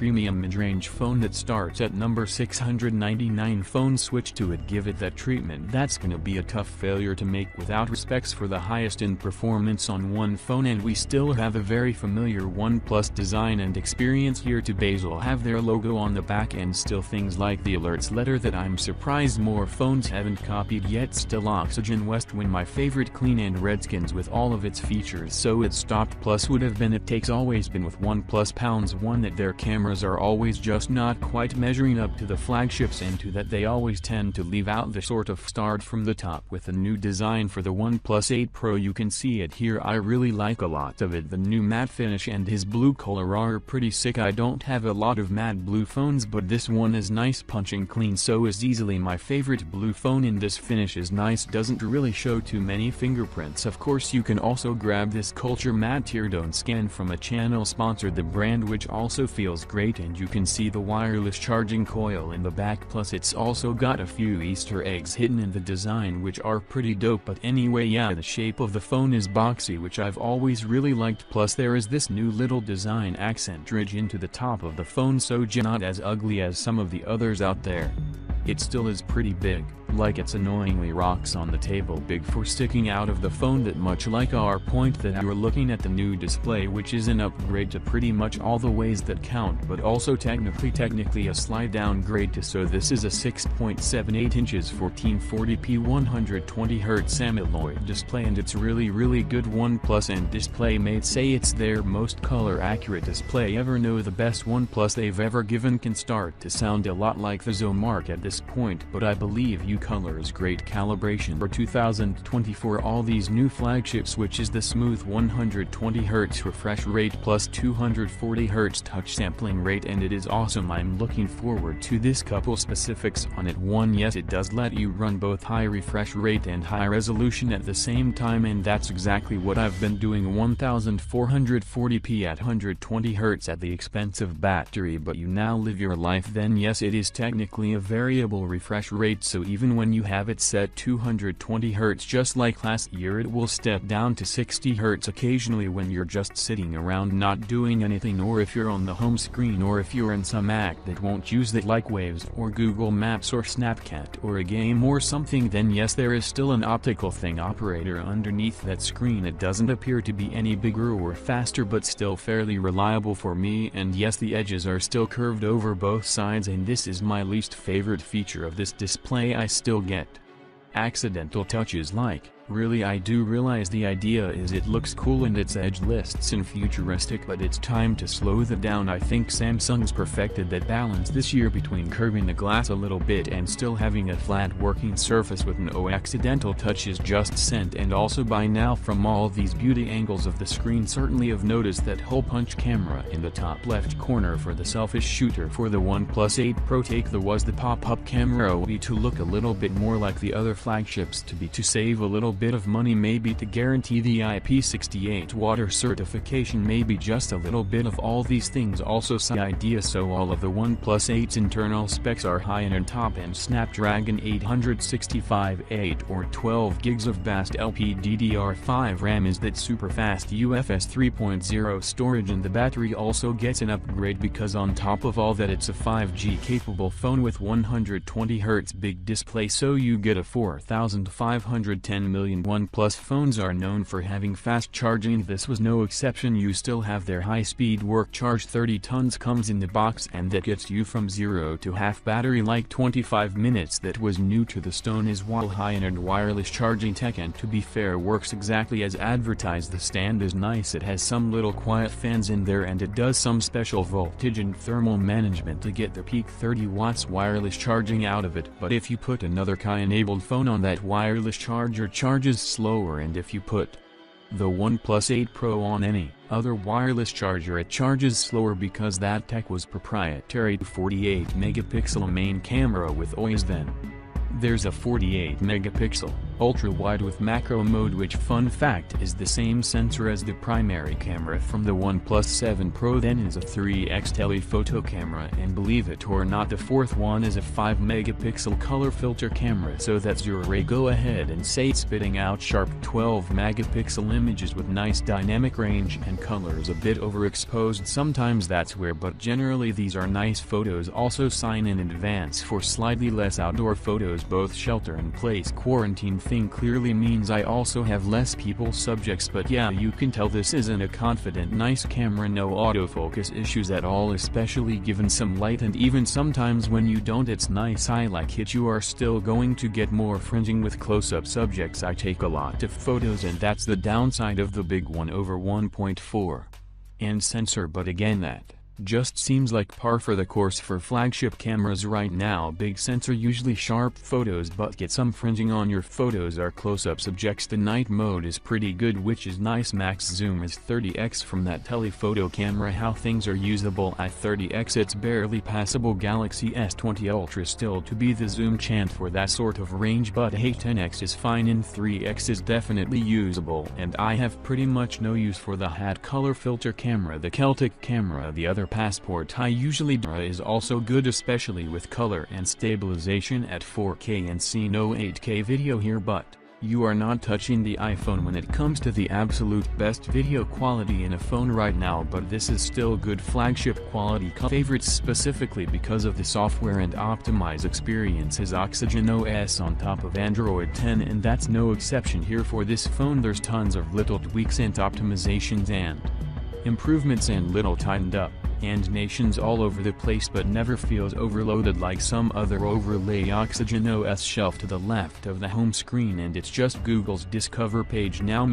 premium mid-range phone that starts at number 699. Phone switch to it, give it that treatment. That's gonna be a tough failure to make without respects for the highest in performance on one phone, and we still have a very familiar OnePlus design and experience here. To Basil have their logo on the back, and still things like the alerts letter that I'm surprised more phones haven't copied yet. Still Oxygen Westwind, my favorite, clean and Redskins with all of its features, so it stopped. Plus would have been it takes always been with OnePlus #1 that their cameras are always just not quite measuring up to the flagships, and to that they always tend to leave out the sort of start from the top. With the new design for the OnePlus 8 Pro, you can see it here. I really like a lot of it. The new matte finish and his blue color are pretty sick. I don't have a lot of matte blue phones, but this one is nice, punching clean, so is easily my favorite blue phone, and this finish is nice, doesn't really show too many fingerprints. Of course you can also grab this Culture Matte Teardone Scan from a channel sponsored the brand, which also feels great, and you can see the wireless charging coil in the back. Plus it's also got a few Easter eggs hidden in the design which are pretty dope. But anyway, yeah, the shape of the phone is boxy, which I've always really liked. Plus there is this new little design accent ridge into the top of the phone, so not as ugly as some of the others out there. It still is pretty big, like it's annoyingly rocks on the table big for sticking out of the phone that much. Like our point that you're looking at the new display, which is an upgrade to pretty much all the ways that count, but also technically a slight downgrade to. So this is a 6.78 inches 1440p 120Hz AMOLED display, and it's really good. OnePlus and DisplayMate say it's their most color accurate display ever. No, the best OnePlus they've ever given. Can start to sound a lot like the Zomark at this point, but I believe color's great calibration for 2024. All these new flagships, which is the smooth 120Hz refresh rate plus 240Hz touch sampling rate, and it is awesome. I'm looking forward to this. Couple specifics on it. 1, yes, it does let you run both high refresh rate and high resolution at the same time, and that's exactly what I've been doing. 1440p at 120Hz at the expense of battery, but you now live your life. Then yes, it is technically a variable refresh rate, so even when you have it set 220Hz just like last year, it will step down to 60Hz occasionally when you're just sitting around not doing anything, or if you're on the home screen, or if you're in some act that won't use it like Waves or Google Maps or Snapchat or a game or something. Then yes, there is still an optical thing operator underneath that screen. It doesn't appear to be any bigger or faster, but still fairly reliable for me. And yes, the edges are still curved over both sides, and this is my least favorite feature of this display. I still get accidental touches like, really, I do realize the idea is it looks cool and its edge lists and futuristic, but it's time to slow that down. I think Samsung's perfected that balance this year between curving the glass a little bit and still having a flat working surface with no accidental touches just sent. And also by now, from all these beauty angles of the screen, certainly have noticed that hole punch camera in the top left corner for the selfish shooter for the OnePlus 8 Pro. Take the was the pop-up camera OLED to look a little bit more like the other flagships, to save a little bit of money, maybe to guarantee the IP68 water certification, maybe just a little bit of all these things. Also the idea, so all of the OnePlus 8's internal specs are high-end top-end Snapdragon 865 8 or 12 gigs of fast LPDDR5 RAM, is that super fast UFS 3.0 storage, and the battery also gets an upgrade because on top of all that, it's a 5G capable phone with 120Hz big display, so you get a 4510 million. OnePlus phones are known for having fast charging. This was no exception. You still have their high-speed work charge. 30 tons comes in the box, and that gets you from 0 to half battery like 25 minutes. That was new to the stone as well. High-end wireless charging tech, and to be fair, works exactly as advertised. The stand is nice. It has some little quiet fans in there, and it does some special voltage and thermal management to get the peak 30 watts wireless charging out of it. But if you put another Qi-enabled phone on, that wireless charger charges slower, and if you put the OnePlus 8 Pro on any other wireless charger, it charges slower because that tech was proprietary to 48 megapixel main camera with OIS. Then there's a 48 megapixel ultra wide with macro mode, which fun fact is the same sensor as the primary camera from the OnePlus 7 Pro. Then is a 3x telephoto camera, and believe it or not, the fourth one is a 5 megapixel color filter camera, so that's your array. Go ahead and say it's spitting out sharp 12 megapixel images with nice dynamic range, and colors a bit overexposed sometimes, that's where, but generally these are nice photos. Also sign in advance for slightly less outdoor photos. Both shelter in place quarantine thing clearly means I also have less people subjects, but yeah, you can tell this isn't a confident nice camera. No autofocus issues at all, especially given some light, and even sometimes when you don't it's nice I like it. You are still going to get more fringing with close-up subjects. I take a lot of photos, and that's the downside of the big 1/1.4 and sensor, but again that just seems like par for the course for flagship cameras right now. Big sensor, usually sharp photos, but get some fringing on your photos or close-up subjects. The night mode is pretty good, which is nice. Max zoom is 30x from that telephoto camera. How things are usable at 30x, it's barely passable. Galaxy S20 Ultra still to be the zoom champ for that sort of range, but hey, 10x is fine, and 3x is definitely usable, and I have pretty much no use for the hat color filter camera. The Celtic camera, the other passport I usually do, is also good, especially with color and stabilization at 4K, and see no 8K video here, but you are not touching the iPhone when it comes to the absolute best video quality in a phone right now, but this is still good flagship quality. Favorites specifically because of the software and optimized experience is Oxygen OS on top of Android 10, and that's no exception here for this phone. There's tons of little tweaks and optimizations and improvements, and little tightened up and nations all over the place, but never feels overloaded like some other overlay. Oxygen OS shelf to the left of the home screen, and it's just Google's Discover page now.